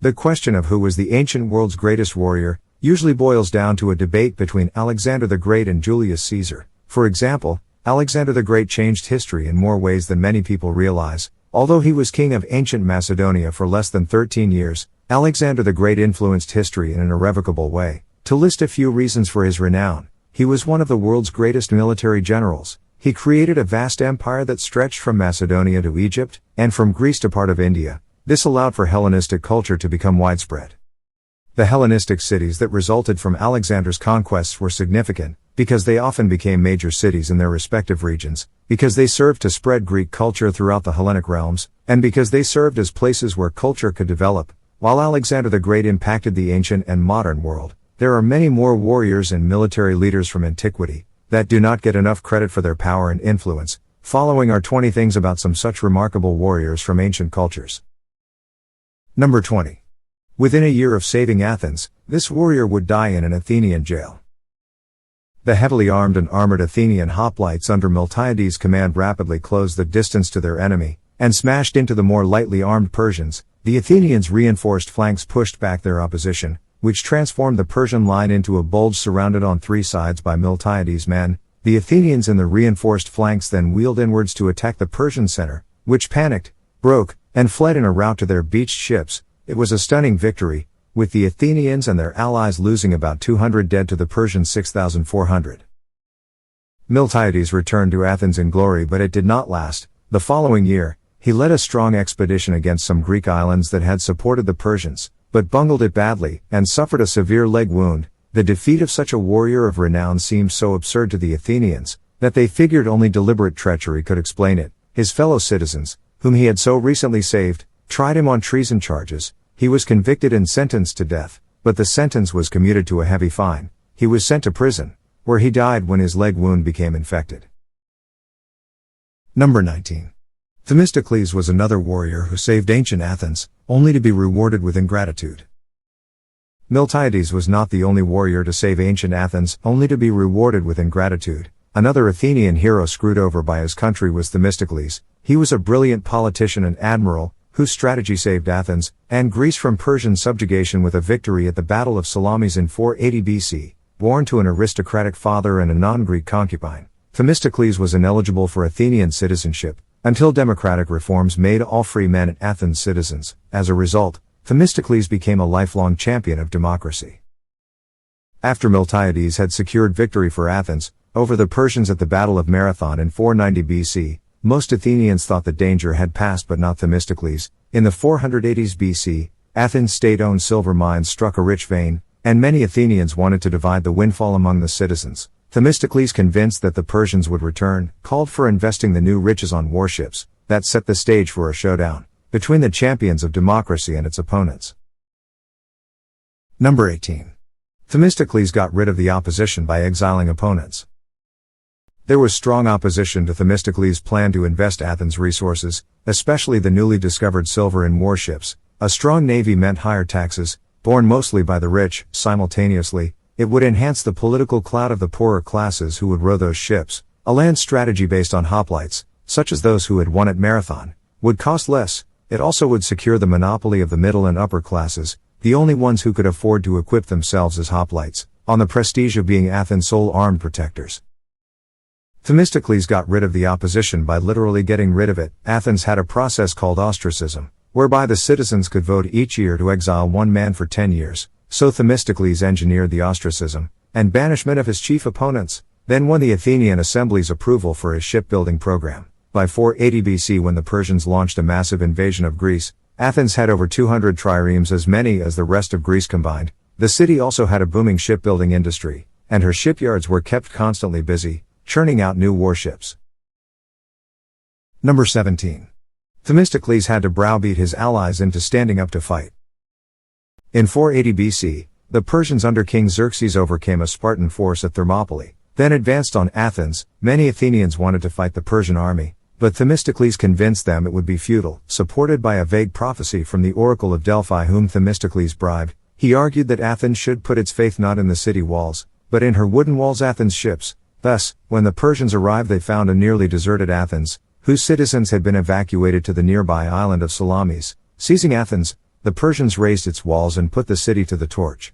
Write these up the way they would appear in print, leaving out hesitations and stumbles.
The question of who was the ancient world's greatest warrior usually boils down to a debate between Alexander the Great and Julius Caesar. For example, Alexander the Great changed history in more ways than many people realize. Although he was king of ancient Macedonia for less than 13 years, Alexander the Great influenced history in an irrevocable way. To list a few reasons for his renown, he was one of the world's greatest military generals. He created a vast empire that stretched from Macedonia to Egypt, and from Greece to part of India. This allowed for Hellenistic culture to become widespread. The Hellenistic cities that resulted from Alexander's conquests were significant, because they often became major cities in their respective regions, because they served to spread Greek culture throughout the Hellenic realms, and because they served as places where culture could develop. While Alexander the Great impacted the ancient and modern world, there are many more warriors and military leaders from antiquity that do not get enough credit for their power and influence. Following are 20 things about some such remarkable warriors from ancient cultures. Number 20. Within a year of saving Athens, this warrior would die in an Athenian jail. The heavily armed and armored Athenian hoplites under Miltiades' command rapidly closed the distance to their enemy, and smashed into the more lightly armed Persians. The Athenians' reinforced flanks pushed back their opposition, which transformed the Persian line into a bulge surrounded on three sides by Miltiades' men. The Athenians in the reinforced flanks then wheeled inwards to attack the Persian center, which panicked, broke, and fled in a rout to their beached ships. It was a stunning victory, with the Athenians and their allies losing about 200 dead to the Persians 6,400. Miltiades returned to Athens in glory, but it did not last. The following year, he led a strong expedition against some Greek islands that had supported the Persians, but bungled it badly, and suffered a severe leg wound. The defeat of such a warrior of renown seemed so absurd to the Athenians, that they figured only deliberate treachery could explain it. His fellow citizens, whom he had so recently saved, tried him on treason charges. He was convicted and sentenced to death, but the sentence was commuted to a heavy fine. He was sent to prison, where he died when his leg wound became infected. Number 19. Themistocles was another warrior who saved ancient Athens, only to be rewarded with ingratitude. Miltiades was not the only warrior to save ancient Athens, only to be rewarded with ingratitude. Another Athenian hero screwed over by his country was Themistocles. He was a brilliant politician and admiral, whose strategy saved Athens and Greece from Persian subjugation with a victory at the Battle of Salamis in 480 BC. Born to an aristocratic father and a non-Greek concubine, Themistocles was ineligible for Athenian citizenship, until democratic reforms made all free men Athens citizens. As a result, Themistocles became a lifelong champion of democracy. After Miltiades had secured victory for Athens over the Persians at the Battle of Marathon in 490 BC, most Athenians thought the danger had passed, but not Themistocles. In the 480s BC, Athens' state-owned silver mines struck a rich vein, and many Athenians wanted to divide the windfall among the citizens. Themistocles, convinced that the Persians would return, called for investing the new riches on warships. That set the stage for a showdown between the champions of democracy and its opponents. Number 18. Themistocles got rid of the opposition by exiling opponents. There was strong opposition to Themistocles' plan to invest Athens' resources, especially the newly discovered silver in warships. A strong navy meant higher taxes, borne mostly by the rich. Simultaneously, it would enhance the political clout of the poorer classes who would row those ships. A land strategy based on hoplites, such as those who had won at Marathon, would cost less. It also would secure the monopoly of the middle and upper classes, the only ones who could afford to equip themselves as hoplites, on the prestige of being Athens' sole armed protectors. Themistocles got rid of the opposition by literally getting rid of it. Athens had a process called ostracism, whereby the citizens could vote each year to exile one man for 10 years. So Themistocles engineered the ostracism and banishment of his chief opponents, then won the Athenian assembly's approval for his shipbuilding program. By 480 BC, when the Persians launched a massive invasion of Greece, Athens had over 200 triremes, as many as the rest of Greece combined. The city also had a booming shipbuilding industry, and her shipyards were kept constantly busy, churning out new warships. Number 17. Themistocles had to browbeat his allies into standing up to fight. In 480 BC, the Persians under King Xerxes overcame a Spartan force at Thermopylae, then advanced on Athens. Many Athenians wanted to fight the Persian army, but Themistocles convinced them it would be futile. Supported by a vague prophecy from the oracle of Delphi, whom Themistocles bribed, he argued that Athens should put its faith not in the city walls, but in her wooden walls, Athens' ships. Thus, when the Persians arrived, they found a nearly deserted Athens, whose citizens had been evacuated to the nearby island of Salamis. Seizing Athens, the Persians razed its walls and put the city to the torch.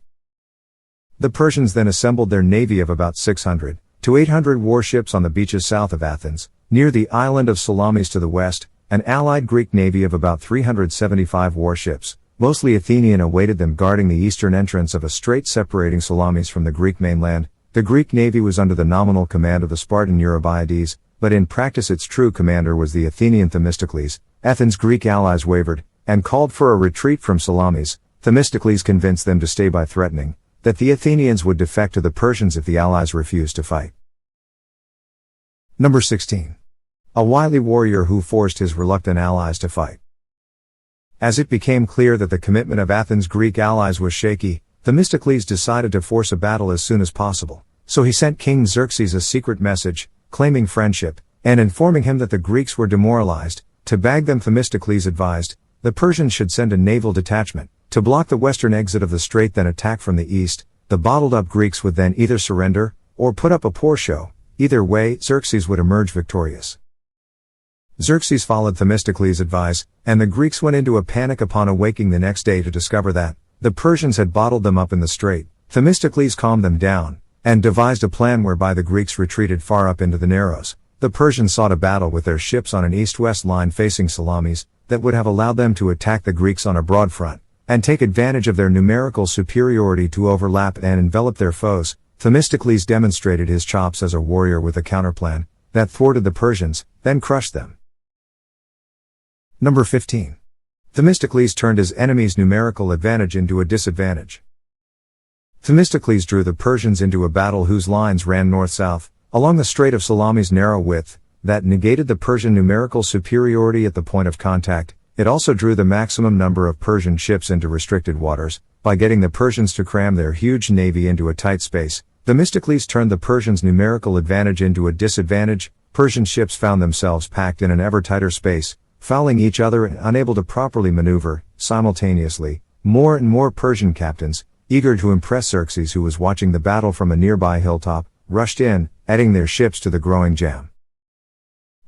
The Persians then assembled their navy of about 600 to 800 warships on the beaches south of Athens, near the island of Salamis to the west. An allied Greek navy of about 375 warships, mostly Athenian, awaited them, guarding the eastern entrance of a strait separating Salamis from the Greek mainland. The Greek navy was under the nominal command of the Spartan Eurybiades, but in practice its true commander was the Athenian Themistocles. Athens' Greek allies wavered, and called for a retreat from Salamis. Themistocles convinced them to stay by threatening that the Athenians would defect to the Persians if the allies refused to fight. Number 16. A wily warrior who forced his reluctant allies to fight. As it became clear that the commitment of Athens' Greek allies was shaky, Themistocles decided to force a battle as soon as possible. So he sent King Xerxes a secret message, claiming friendship, and informing him that the Greeks were demoralized. To bag them, Themistocles advised the Persians should send a naval detachment to block the western exit of the strait, then attack from the east. The bottled-up Greeks would then either surrender or put up a poor show. Either way, Xerxes would emerge victorious. Xerxes followed Themistocles' advice, and the Greeks went into a panic upon awaking the next day to discover that the Persians had bottled them up in the strait. Themistocles calmed them down, and devised a plan whereby the Greeks retreated far up into the narrows. The Persians sought a battle with their ships on an east-west line facing Salamis, that would have allowed them to attack the Greeks on a broad front, and take advantage of their numerical superiority to overlap and envelop their foes. Themistocles demonstrated his chops as a warrior with a counterplan that thwarted the Persians, then crushed them. Number 15. Themistocles turned his enemy's numerical advantage into a disadvantage. Themistocles drew the Persians into a battle whose lines ran north-south, along the Strait of Salamis' narrow width, that negated the Persian numerical superiority at the point of contact. It also drew the maximum number of Persian ships into restricted waters, by getting the Persians to cram their huge navy into a tight space. Themistocles turned the Persians' numerical advantage into a disadvantage. Persian ships found themselves packed in an ever tighter space, fouling each other and unable to properly maneuver. Simultaneously, more and more Persian captains, eager to impress Xerxes, who was watching the battle from a nearby hilltop, rushed in, adding their ships to the growing jam.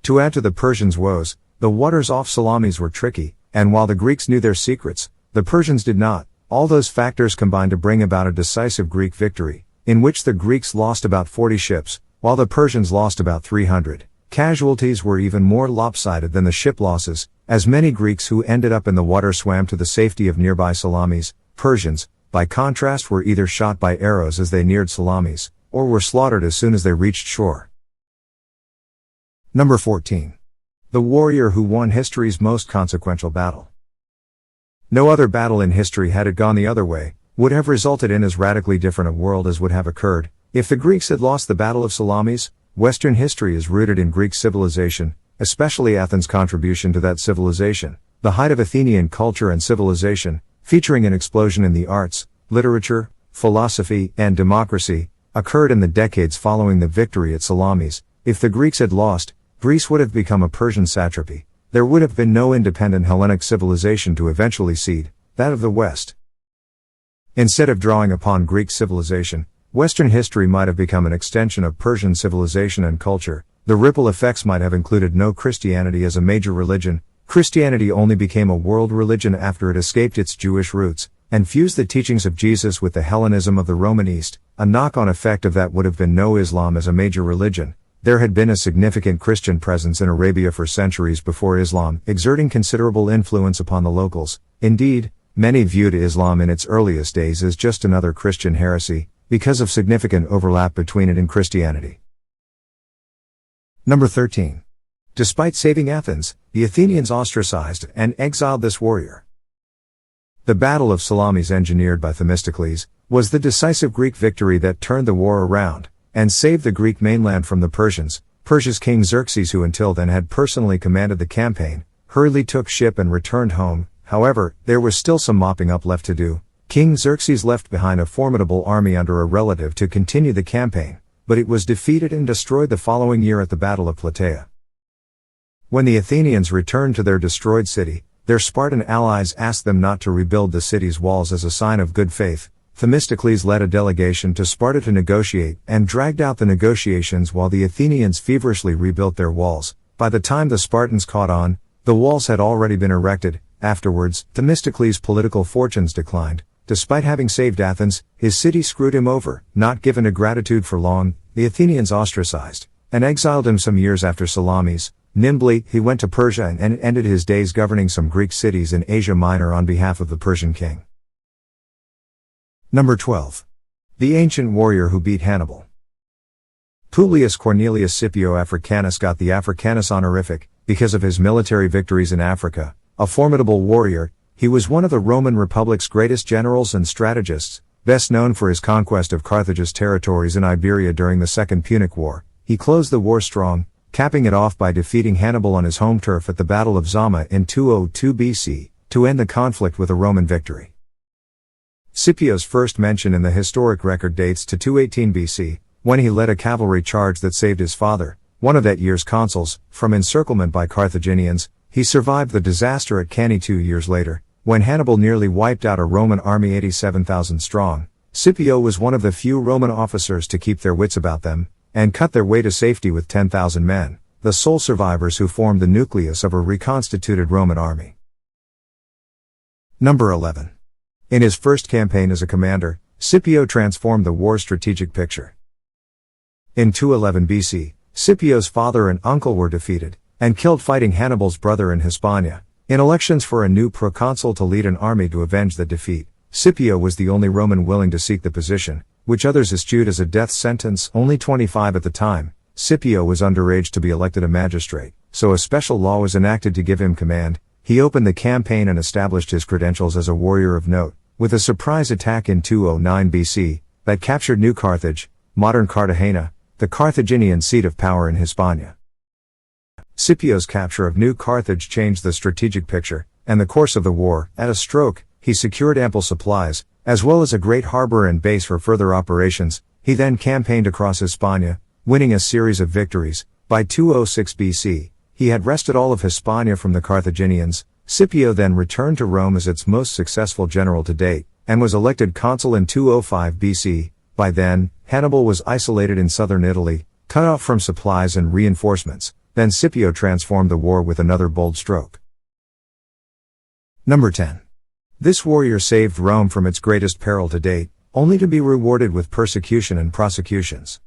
To add to the Persians' woes, the waters off Salamis were tricky, and while the Greeks knew their secrets, the Persians did not. All those factors combined to bring about a decisive Greek victory, in which the Greeks lost about 40 ships, while the Persians lost about 300. Casualties were even more lopsided than the ship losses, as many Greeks who ended up in the water swam to the safety of nearby Salamis. Persians, by contrast, were either shot by arrows as they neared Salamis, or were slaughtered as soon as they reached shore. Number 14. The warrior who won history's most consequential battle. No other battle in history, had it gone the other way, would have resulted in as radically different a world as would have occurred if the Greeks had lost the Battle of Salamis. Western history is rooted in Greek civilization, especially Athens' contribution to that civilization. The height of Athenian culture and civilization, featuring an explosion in the arts, literature, philosophy, and democracy, occurred in the decades following the victory at Salamis. If the Greeks had lost, Greece would have become a Persian satrapy. There would have been no independent Hellenic civilization to eventually seed that of the West. Instead of drawing upon Greek civilization, Western history might have become an extension of Persian civilization and culture. The ripple effects might have included no Christianity as a major religion. Christianity only became a world religion after it escaped its Jewish roots, and fused the teachings of Jesus with the Hellenism of the Roman East. A knock-on effect of that would have been no Islam as a major religion. There had been a significant Christian presence in Arabia for centuries before Islam, exerting considerable influence upon the locals. Indeed, many viewed Islam in its earliest days as just another Christian heresy, because of significant overlap between it and Christianity. Number 13. Despite saving Athens, the Athenians ostracized and exiled this warrior. The Battle of Salamis, engineered by Themistocles, was the decisive Greek victory that turned the war around, and saved the Greek mainland from the Persians. Persia's king Xerxes, who until then had personally commanded the campaign, hurriedly took ship and returned home. However, there was still some mopping up left to do. King Xerxes left behind a formidable army under a relative to continue the campaign, but it was defeated and destroyed the following year at the Battle of Plataea. When the Athenians returned to their destroyed city, their Spartan allies asked them not to rebuild the city's walls as a sign of good faith. Themistocles led a delegation to Sparta to negotiate, and dragged out the negotiations while the Athenians feverishly rebuilt their walls. By the time the Spartans caught on, the walls had already been erected. Afterwards, Themistocles' political fortunes declined. Despite having saved Athens, his city screwed him over. Not given to gratitude for long, the Athenians ostracized and exiled him some years after Salamis. Nimbly, he went to Persia and ended his days governing some Greek cities in Asia Minor on behalf of the Persian king. Number 12. The ancient warrior who beat Hannibal. Publius Cornelius Scipio Africanus got the Africanus honorific because of his military victories in Africa. A formidable warrior, he was one of the Roman Republic's greatest generals and strategists, best known for his conquest of Carthage's territories in Iberia during the Second Punic War. He closed the war strong, capping it off by defeating Hannibal on his home turf at the Battle of Zama in 202 BC, to end the conflict with a Roman victory. Scipio's first mention in the historic record dates to 218 BC, when he led a cavalry charge that saved his father, one of that year's consuls, from encirclement by Carthaginians. He survived the disaster at Cannae 2 years later, when Hannibal nearly wiped out a Roman army 87,000 strong. Scipio was one of the few Roman officers to keep their wits about them, and cut their way to safety with 10,000 men, the sole survivors who formed the nucleus of a reconstituted Roman army. Number 11. In his first campaign as a commander, Scipio transformed the war's strategic picture. In 211 BC, Scipio's father and uncle were defeated, and killed fighting Hannibal's brother in Hispania. In elections for a new proconsul to lead an army to avenge the defeat, Scipio was the only Roman willing to seek the position, which others eschewed as a death sentence. Only 25 at the time, Scipio was underage to be elected a magistrate, so a special law was enacted to give him command. He opened the campaign and established his credentials as a warrior of note, with a surprise attack in 209 BC, that captured New Carthage, modern Cartagena, the Carthaginian seat of power in Hispania. Scipio's capture of New Carthage changed the strategic picture, and the course of the war. At a stroke, he secured ample supplies, as well as a great harbor and base for further operations. He then campaigned across Hispania, winning a series of victories. By 206 BC, he had wrested all of Hispania from the Carthaginians. Scipio then returned to Rome as its most successful general to date, and was elected consul in 205 BC. By then, Hannibal was isolated in southern Italy, cut off from supplies and reinforcements. Then Scipio transformed the war with another bold stroke. Number 10. This warrior saved Rome from its greatest peril to date, only to be rewarded with persecution and prosecutions.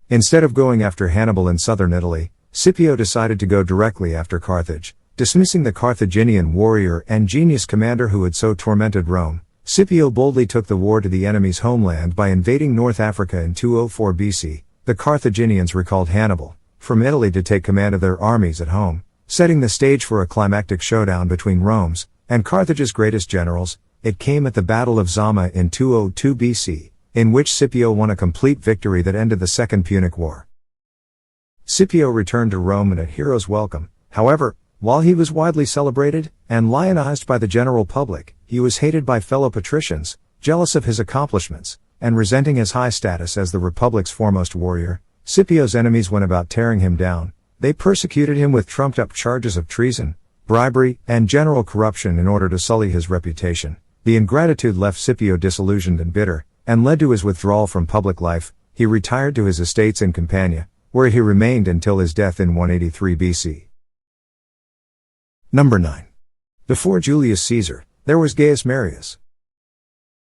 Instead of going after Hannibal in southern Italy, Scipio decided to go directly after Carthage. Dismissing the Carthaginian warrior and genius commander who had so tormented Rome, Scipio boldly took the war to the enemy's homeland by invading North Africa in 204 BC. The Carthaginians recalled Hannibal from Italy to take command of their armies at home, setting the stage for a climactic showdown between Rome's and Carthage's greatest generals. It came at the Battle of Zama in 202 BC, in which Scipio won a complete victory that ended the Second Punic War. Scipio returned to Rome in a hero's welcome. However, while he was widely celebrated and lionized by the general public, he was hated by fellow patricians, jealous of his accomplishments, and resenting his high status as the Republic's foremost warrior. Scipio's enemies went about tearing him down. They persecuted him with trumped-up charges of treason, bribery, and general corruption in order to sully his reputation. The ingratitude left Scipio disillusioned and bitter, and led to his withdrawal from public life. He retired to his estates in Campania, where he remained until his death in 183 BC. Number 9. Before Julius Caesar, there was Gaius Marius.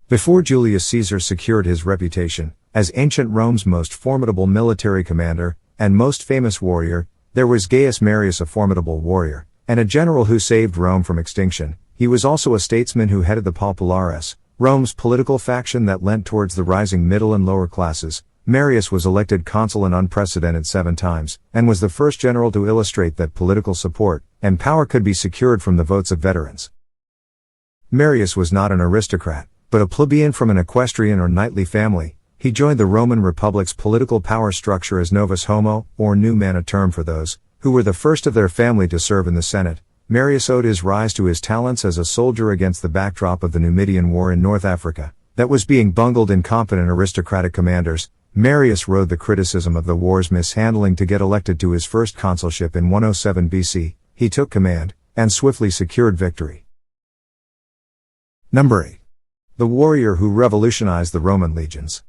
Before Julius Caesar secured his reputation as ancient Rome's most formidable military commander and most famous warrior, there was Gaius Marius, a formidable warrior and a general who saved Rome from extinction. He was also a statesman who headed the Populares, Rome's political faction that leant towards the rising middle and lower classes. Marius was elected consul an unprecedented 7 times, and was the first general to illustrate that political support and power could be secured from the votes of veterans. Marius was not an aristocrat, but a plebeian from an equestrian or knightly family. He joined the Roman Republic's political power structure as novus homo, or new man, a term for those who were the first of their family to serve in the Senate. Marius owed his rise to his talents as a soldier against the backdrop of the Numidian War in North Africa, that was being bungled incompetent aristocratic commanders. Marius rode the criticism of the war's mishandling to get elected to his first consulship in 107 BC. He took command, and swiftly secured victory. Number 8. The warrior who revolutionized the Roman legions.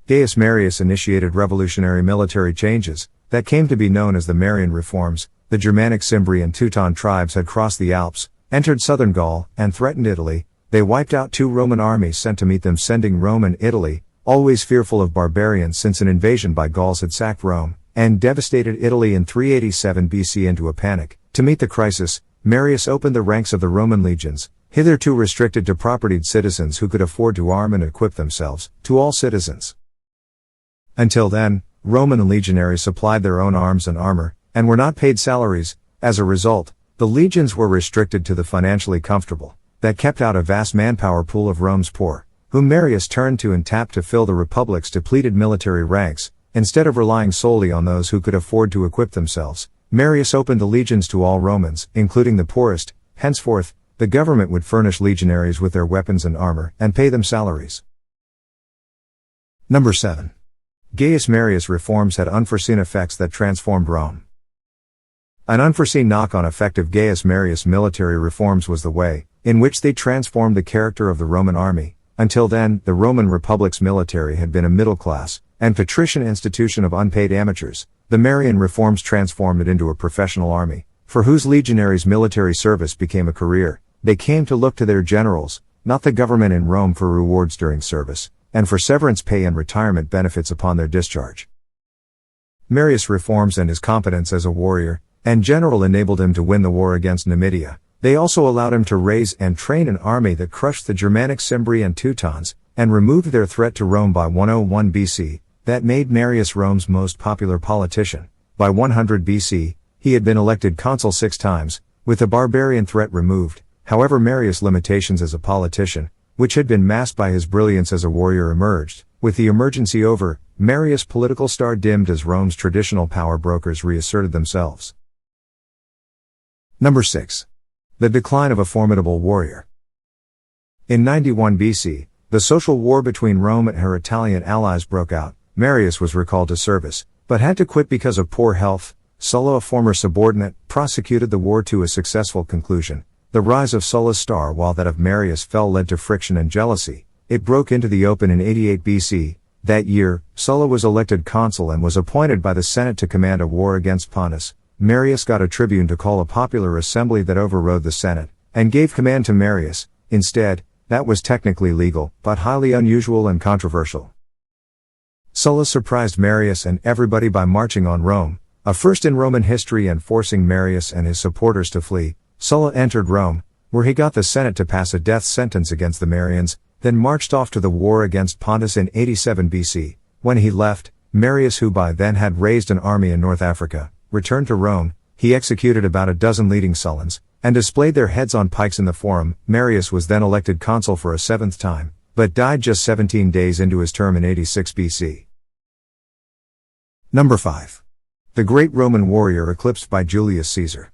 Gaius Marius initiated revolutionary military changes that came to be known as the Marian reforms. the Germanic Cimbri and Teuton tribes had crossed the Alps, entered southern Gaul, and threatened Italy. They wiped out 2 Roman armies sent to meet them, sending Rome and Italy, always fearful of barbarians since an invasion by Gauls had sacked Rome, and devastated Italy in 387 BC into a panic. To meet the crisis, Marius opened the ranks of the Roman legions, hitherto restricted to propertied citizens who could afford to arm and equip themselves, to all citizens. Until then, Roman legionaries supplied their own arms and armor, and were not paid salaries. As a result, the legions were restricted to the financially comfortable. That kept out a vast manpower pool of Rome's poor, whom Marius turned to and tapped to fill the republic's depleted military ranks. Instead of relying solely on those who could afford to equip themselves, Marius opened the legions to all Romans, including the poorest. Henceforth, the government would furnish legionaries with their weapons and armor, and pay them salaries. Number 7. Gaius Marius' reforms had unforeseen effects that transformed Rome. An unforeseen knock-on effect of Gaius Marius' military reforms was the way in which they transformed the character of the Roman army. Until then, the Roman Republic's military had been a middle-class and patrician institution of unpaid amateurs. The Marian reforms transformed it into a professional army, for whose legionaries military service became a career. They came to look to their generals, not the government in Rome, for rewards during service, and for severance pay and retirement benefits upon their discharge. Marius' reforms and his competence as a warrior and general enabled him to win the war against Numidia. They also allowed him to raise and train an army that crushed the Germanic Cimbri and Teutons, and removed their threat to Rome by 101 BC. That made Marius Rome's most popular politician. By 100 BC, he had been elected consul 6 times, with the barbarian threat removed. However, Marius' limitations as a politician, which had been masked by his brilliance as a warrior, emerged. With the emergency over, Marius' political star dimmed as Rome's traditional power brokers reasserted themselves. Number 6. The decline of a formidable warrior. In 91 BC, the social war between Rome and her Italian allies broke out. Marius was recalled to service, but had to quit because of poor health. Sulla, a former subordinate, prosecuted the war to a successful conclusion. The rise of Sulla's star, while that of Marius fell, led to friction and jealousy. It broke into the open in 88 BC. That year, Sulla was elected consul and was appointed by the Senate to command a war against Pontus. Marius got a tribune to call a popular assembly that overrode the Senate, and gave command to Marius. Instead, that was technically legal, but highly unusual and controversial. Sulla surprised Marius and everybody by marching on Rome, a first in Roman history, and forcing Marius and his supporters to flee. Sulla entered Rome, where he got the Senate to pass a death sentence against the Marians, then marched off to the war against Pontus in 87 BC. When he left, Marius, who by then had raised an army in North Africa, returned to Rome. He executed about a dozen leading Sullans, and displayed their heads on pikes in the Forum. Marius was then elected consul for a 7th time, but died just 17 days into his term in 86 BC. Number 5. The great Roman warrior eclipsed by Julius Caesar.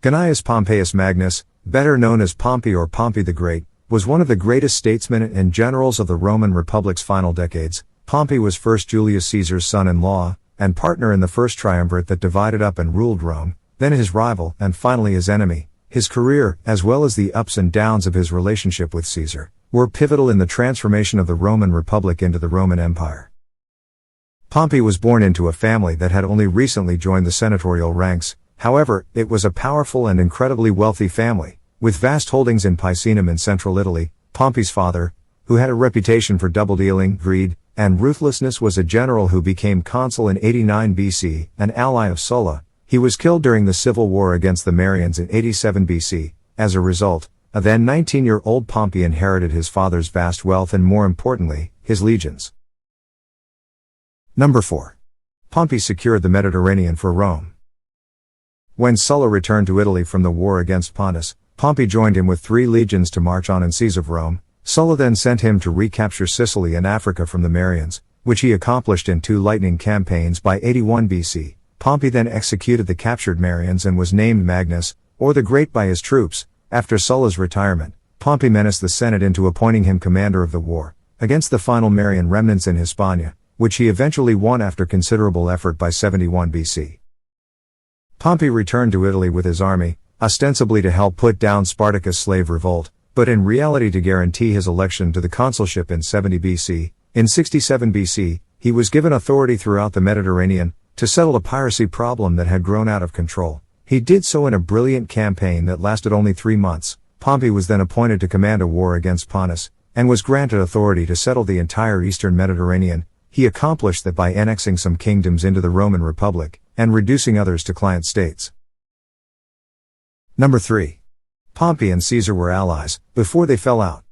Gnaeus Pompeius Magnus, better known as Pompey or Pompey the Great, was one of the greatest statesmen and generals of the Roman Republic's final decades. Pompey was first Julius Caesar's son-in-law, and partner in the first triumvirate that divided up and ruled Rome, then his rival, and finally his enemy. His career, as well as the ups and downs of his relationship with Caesar, were pivotal in the transformation of the Roman Republic into the Roman Empire. Pompey was born into a family that had only recently joined the senatorial ranks. However, it was a powerful and incredibly wealthy family, with vast holdings in Picenum in central Italy. Pompey's father, who had a reputation for double-dealing, greed, and ruthlessness, was a general who became consul in 89 BC, an ally of Sulla. He was killed during the civil war against the Marians in 87 BC. As a result, a then 19-year-old Pompey inherited his father's vast wealth and, more importantly, his legions. Number 4. Pompey secured the Mediterranean for Rome. When Sulla returned to Italy from the war against Pontus, Pompey joined him with 3 legions to march on and seize of Rome. Sulla then sent him to recapture Sicily and Africa from the Marians, which he accomplished in 2 lightning campaigns by 81 BC. Pompey then executed the captured Marians and was named Magnus, or the Great, by his troops. After Sulla's retirement, Pompey menaced the Senate into appointing him commander of the war against the final Marian remnants in Hispania, which he eventually won after considerable effort by 71 BC. Pompey returned to Italy with his army, ostensibly to help put down Spartacus' slave revolt, but in reality to guarantee his election to the consulship in 70 BC. In 67 BC, he was given authority throughout the Mediterranean, to settle a piracy problem that had grown out of control. He did so in a brilliant campaign that lasted only 3 months. Pompey was then appointed to command a war against Pontus, and was granted authority to settle the entire eastern Mediterranean. He accomplished that by annexing some kingdoms into the Roman Republic, and reducing others to client states. Number 3. Pompey and Caesar were allies, before they fell out.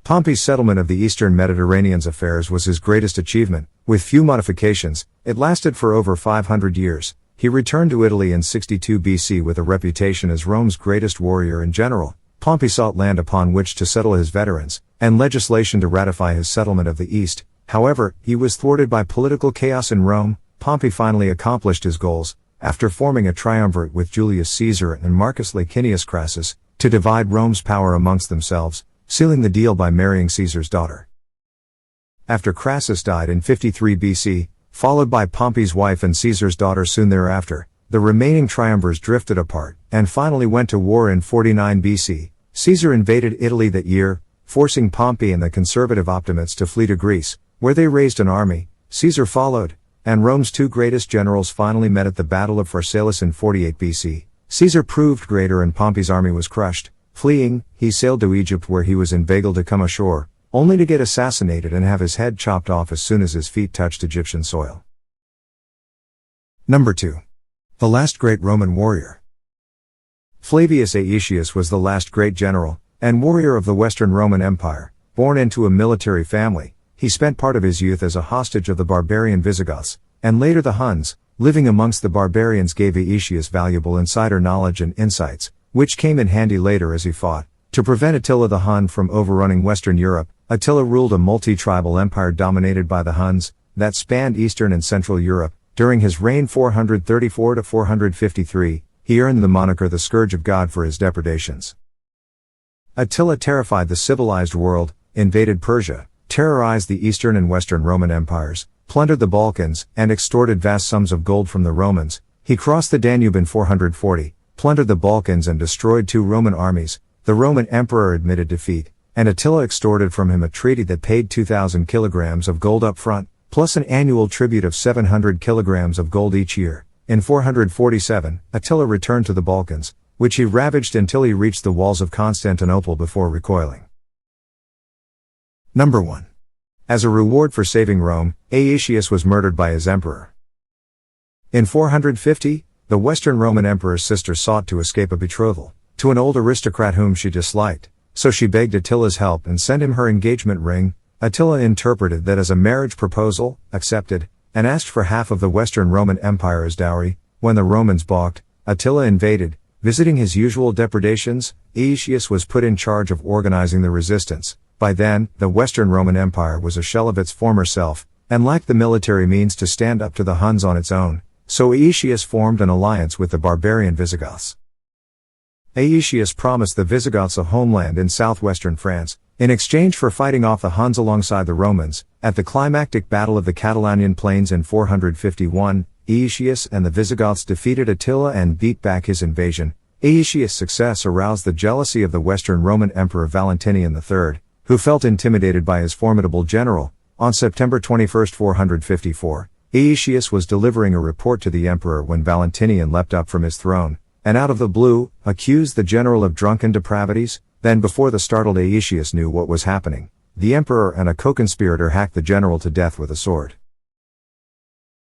Pompey's settlement of the eastern Mediterranean's affairs was his greatest achievement. With few modifications, it lasted for over 500 years. He returned to Italy in 62 BC with a reputation as Rome's greatest warrior and general. Pompey sought land upon which to settle his veterans, and legislation to ratify his settlement of the East. However, he was thwarted by political chaos in Rome. Pompey finally accomplished his goals, after forming a triumvirate with Julius Caesar and Marcus Licinius Crassus, to divide Rome's power amongst themselves, sealing the deal by marrying Caesar's daughter. After Crassus died in 53 BC, followed by Pompey's wife and Caesar's daughter soon thereafter, the remaining triumvirs drifted apart, and finally went to war in 49 BC. Caesar invaded Italy that year, forcing Pompey and the conservative Optimates to flee to Greece, where they raised an army. Caesar followed, and Rome's two greatest generals finally met at the Battle of Pharsalus in 48 BC. Caesar proved greater and Pompey's army was crushed. Fleeing, he sailed to Egypt where he was inveigled to come ashore, only to get assassinated and have his head chopped off as soon as his feet touched Egyptian soil. Number 2. The last great Roman warrior. Flavius Aetius was the last great general and warrior of the Western Roman Empire. Born into a military family, he spent part of his youth as a hostage of the barbarian Visigoths, and later the Huns. Living amongst the barbarians gave Aetius valuable insider knowledge and insights, which came in handy later as he fought to prevent Attila the Hun from overrunning Western Europe. Attila ruled a multi-tribal empire dominated by the Huns, that spanned Eastern and Central Europe. During his reign 434 to 453, he earned the moniker the Scourge of God for his depredations. Attila terrified the civilized world, invaded Persia, terrorized the Eastern and Western Roman empires, plundered the Balkans, and extorted vast sums of gold from the Romans. He crossed the Danube in 440, plundered the Balkans and destroyed 2 Roman armies. The Roman emperor admitted defeat, and Attila extorted from him a treaty that paid 2,000 kilograms of gold up front, plus an annual tribute of 700 kilograms of gold each year. In 447, Attila returned to the Balkans, which he ravaged until he reached the walls of Constantinople before recoiling. Number 1. As a reward for saving Rome, Aetius was murdered by his emperor. In 450, the Western Roman emperor's sister sought to escape a betrothal to an old aristocrat whom she disliked, so she begged Attila's help and sent him her engagement ring. Attila interpreted that as a marriage proposal, accepted, and asked for half of the Western Roman Empire as dowry. When the Romans balked, Attila invaded. Visiting his usual depredations, Aetius was put in charge of organizing the resistance. By then, the Western Roman Empire was a shell of its former self, and lacked the military means to stand up to the Huns on its own, so Aetius formed an alliance with the barbarian Visigoths. Aetius promised the Visigoths a homeland in southwestern France, in exchange for fighting off the Huns alongside the Romans. At the climactic Battle of the Catalanian Plains in 451, Aetius and the Visigoths defeated Attila and beat back his invasion. Aetius' success aroused the jealousy of the Western Roman Emperor Valentinian III, who felt intimidated by his formidable general. On September 21, 454, Aetius was delivering a report to the emperor when Valentinian leapt up from his throne, and out of the blue, accused the general of drunken depravities. Then before the startled Aetius knew what was happening, the emperor and a co-conspirator hacked the general to death with a sword.